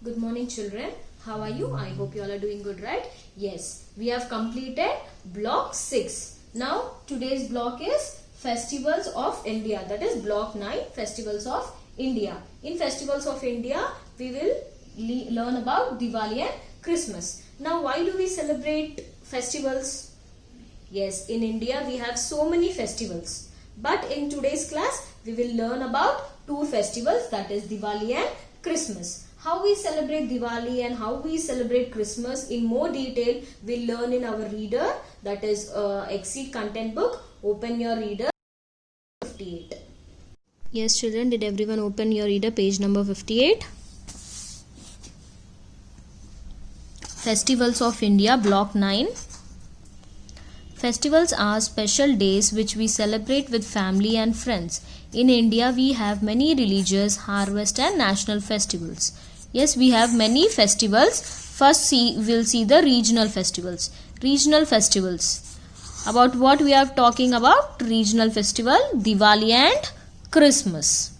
Good morning, children. How are you? I hope you all are doing good, right? Yes, we have completed block 6. Now, today's block is Festivals of India. That is block 9, Festivals of India. In Festivals of India, we will learn about Diwali and Christmas. Now, why do we celebrate festivals? Yes, in India, we have so many festivals. But in today's class, we will learn about two festivals, that is Diwali and Christmas. How we celebrate Diwali and how we celebrate Christmas in more detail, we'll learn in our reader, that is Exceed Content Book. Open your reader, 58. Yes, children, did everyone open your reader, page number 58? Festivals of India, block 9. Festivals are special days which we celebrate with family and friends. In India, we have many religious, harvest and national festivals. Yes, we have many festivals. First, we'll see the regional festivals. Regional festivals. About what we are talking about? Regional festival, Diwali and Christmas.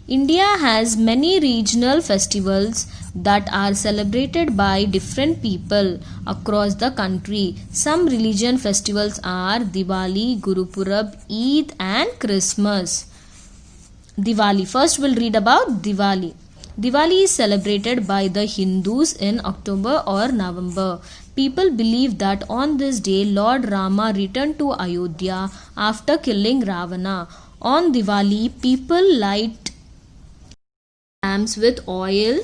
India has many regional festivals that are celebrated by different people across the country. Some religion festivals are Diwali, Guru Purab, Eid and Christmas. Diwali. First we'll read about Diwali. Diwali is celebrated by the Hindus in October or November. People believe that on this day Lord Rama returned to Ayodhya after killing Ravana. On Diwali, people light lamps with oil.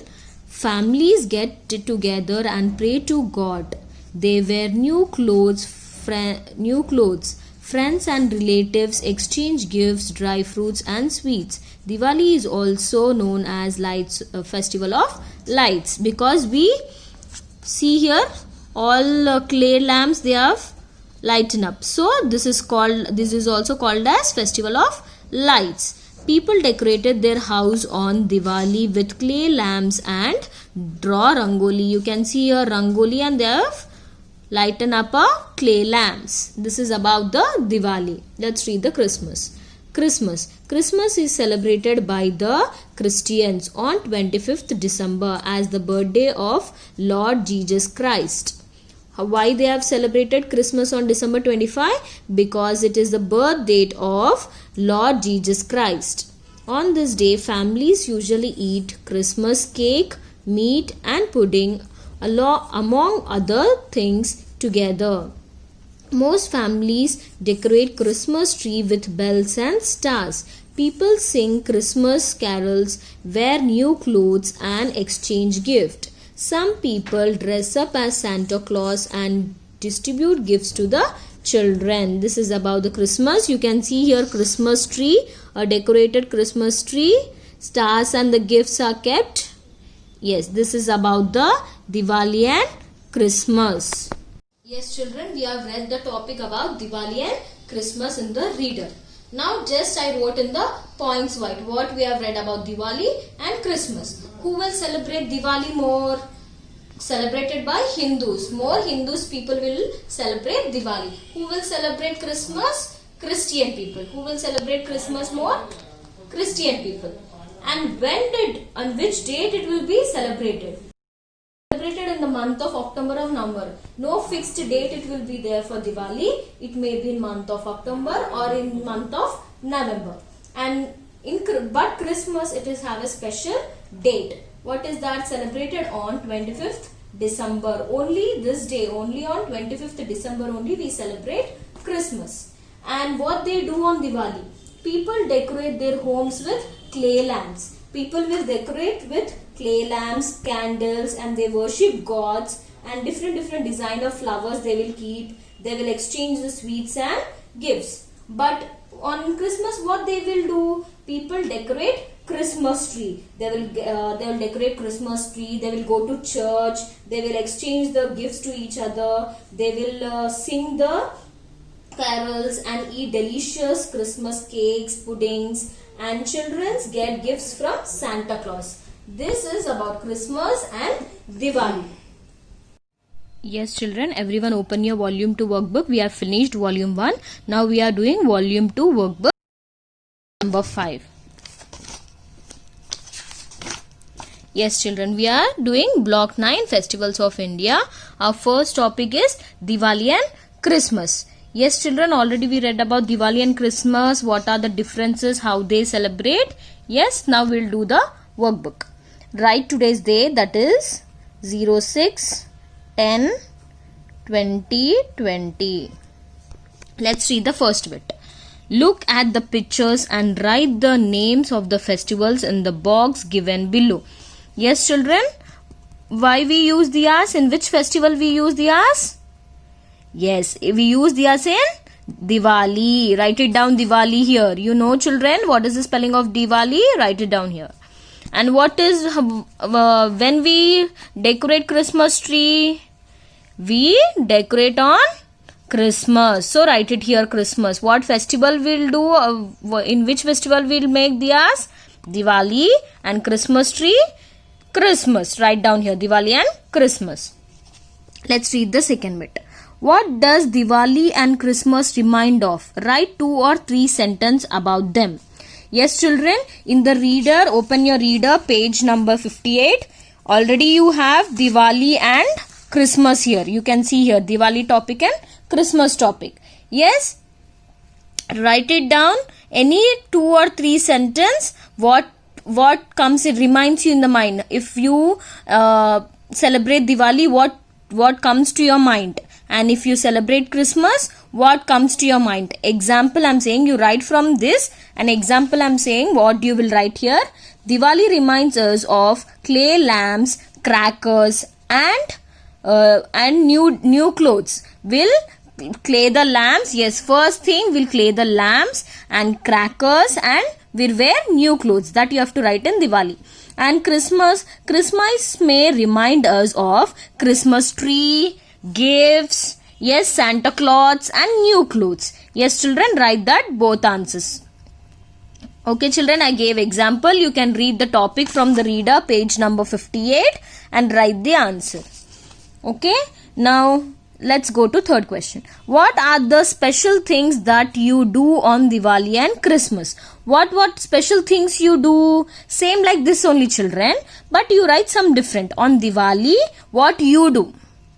Families get together and pray to God. They wear new clothes. Friends and relatives exchange gifts, dry fruits and sweets. Diwali is also known as festival of lights, because we see here all clay lamps they have lighten up. So this is also called as festival of lights. People decorated their house on Diwali with clay lamps and draw rangoli. You can see here rangoli and they have lighten up a clay lamps. This is about the Diwali. Let's read the Christmas. Christmas is celebrated by the Christians on 25th December as the birthday of Lord Jesus Christ. Why they have celebrated Christmas on December 25? Because it is the birth date of Lord Jesus Christ. On this day, families usually eat Christmas cake, meat and pudding among other things together. Most families decorate Christmas tree with bells and stars. People sing Christmas carols, wear new clothes and exchange gifts. Some people dress up as Santa Claus and distribute gifts to the children. This is about the Christmas. You can see here Christmas tree, a decorated Christmas tree. Stars and the gifts are kept. Yes, this is about the Diwali and Christmas. Yes, children, we have read the topic about Diwali and Christmas in the reader. Now just I wrote in the points white what we have read about Diwali and Christmas. Who will celebrate Diwali more? Celebrated by Hindus. More Hindus people will celebrate Diwali. Who will celebrate Christmas? Christian people. Who will celebrate Christmas more? Christian people. And on which date it will be celebrated? Celebrated in the month of October or November. No fixed date it will be there for Diwali. It may be in month of October or in month of November. But Christmas it is have a special date. What is that? Celebrated on 25th December. Only this day, only on 25th December only we celebrate Christmas. And what they do on Diwali? People decorate their homes with clay lamps. People will decorate with clay lamps, candles, and they worship gods, and different designer flowers they will keep. They will exchange the sweets and gifts. But on Christmas what they will do? People decorate Christmas tree. They will decorate Christmas tree. They will go to church. They will exchange the gifts to each other. They will sing the carols and eat delicious Christmas cakes, puddings, and children get gifts from Santa Claus. This is about Christmas and Diwali. Yes, children, everyone open your volume 2 workbook. We have finished volume 1. Now we are doing volume 2 workbook number 5. Yes, children, we are doing Block 9 Festivals of India. Our first topic is Diwali and Christmas. Yes, children, already we read about Diwali and Christmas. What are the differences, how they celebrate. Yes, now we'll do the workbook. Write today's date, that is 06/10/2020. Let's read the first bit. Look at the pictures and write the names of the festivals in the box given below. Yes, children, why we use diyas? In which festival we use diyas? Yes, we use diyas in Diwali. Write it down, Diwali here. You know, children, what is the spelling of Diwali? Write it down here. And what is when we decorate Christmas tree? We decorate on Christmas. So write it here, Christmas. What festival we'll do? In which festival we'll make diyas? Diwali. And Christmas tree? Christmas. Write down here, Diwali and Christmas. Let's read the second bit. What does Diwali and Christmas remind of? Write 2 or 3 sentences about them. Yes, children, in the reader, open your reader, page number 58. Already you have Diwali and Christmas here. You can see here Diwali topic and Christmas topic. Yes, write it down. Any 2 or 3 sentences. What comes, it reminds you in the mind. If you celebrate Diwali, what comes to your mind? And if you celebrate Christmas, what comes to your mind? Example, I'm saying you write from this. An example, I'm saying what you will write here. Diwali reminds us of clay lamps, crackers, and new clothes. Will clay the lamps. Yes, first thing we'll clay the lamps and crackers, and we'll wear new clothes. That you have to write in Diwali. And Christmas may remind us of Christmas tree, gifts, yes, Santa Claus and new clothes. Yes, children, write that both answers. Okay, children, I gave example. You can read the topic from the reader, page number 58, and write the answer. Okay, now let's go to third question. What are the special things that you do on Diwali and Christmas? What special things you do? Same like this only, children, but you write some different. On Diwali, what you do?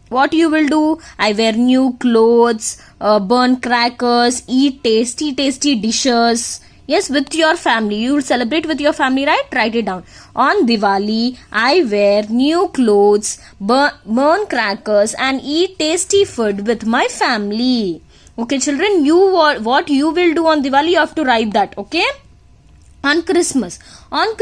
What you will do? I wear new clothes, burn crackers, eat tasty dishes. Yes, with your family. You will celebrate with your family, right? Write it down. On Diwali, I wear new clothes, burn crackers, and eat tasty food with my family. Okay, children, what you will do on Diwali, you have to write that. Okay? On Christmas, I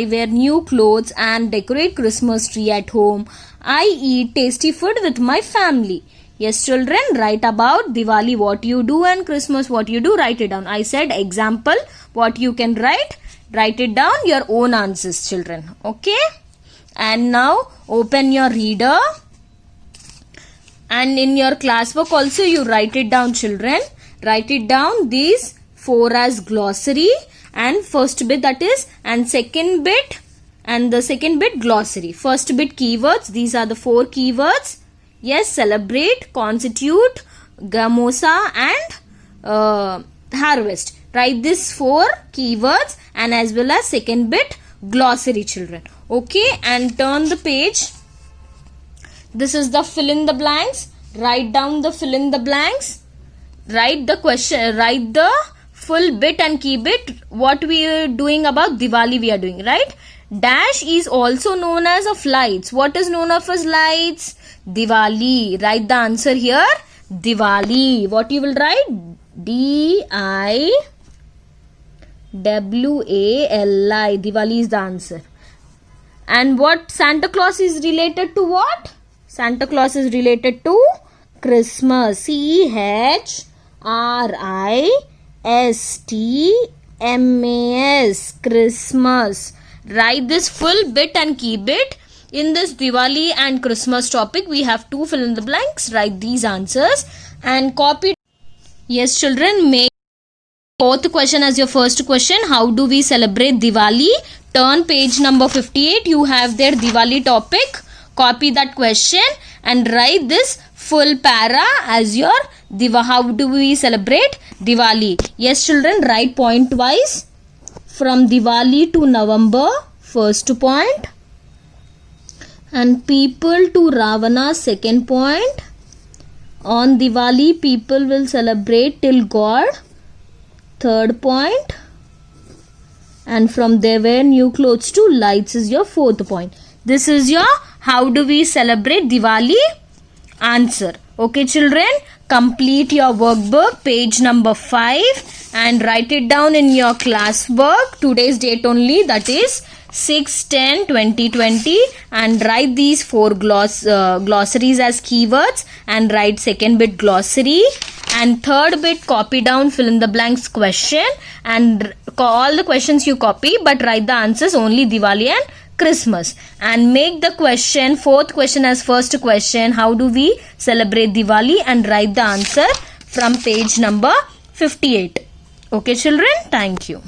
wear new clothes and decorate Christmas tree at home. I eat tasty food with my family. Yes, children, write about Diwali what you do and Christmas what you do. Write it down. I said example what you can write. Write it down, your own answers, children. Okay? And now open your reader. And in your classwork also you write it down, children. Write it down, these 4 as glossary. And first bit, that is, and second bit, and the second bit glossary. First bit keywords, these are the 4 keywords. Yes, celebrate, constitute, gamosa, and harvest. Write these 4 keywords and as well as second bit glossary, children. Okay, and turn the page. This is the fill in the blanks. Write down the fill in the blanks. Write the question, write the full bit and key bit. What we are doing about Diwali we are doing, right? Dash is also known as of lights. What is known of as lights? Diwali. Write the answer here. Diwali. What you will write? D-I-W-A-L-I. Diwali is the answer. And what Santa Claus is related to what? Santa Claus is related to Christmas. C-H-R-I-S-T-M-A-S. Christmas. Write this full bit and key bit. In this Diwali and Christmas topic, we have 2 fill in the blanks. Write these answers and copy. Yes, children, make fourth question as your first question. How do we celebrate Diwali? Turn page number 58. You have their Diwali topic. Copy that question and write this full para as your how do we celebrate Diwali. Yes, children, write point wise. From Diwali to November, first point. And people to Ravana's second point. On Diwali, people will celebrate till God. Third point. And from there wear new clothes to lights is your fourth point. This is your how do we celebrate Diwali answer. Okay children, complete your workbook page number 5 and write it down in your class work. Today's date only, that is 6/10/2020, and write these 4 glossaries as keywords and write second bit glossary, and third bit copy down fill in the blanks question, and all the questions you copy but write the answers only Diwali and Christmas, and make the question, fourth question as first question, how do we celebrate Diwali, and write the answer from page number 58. Okay children, thank you.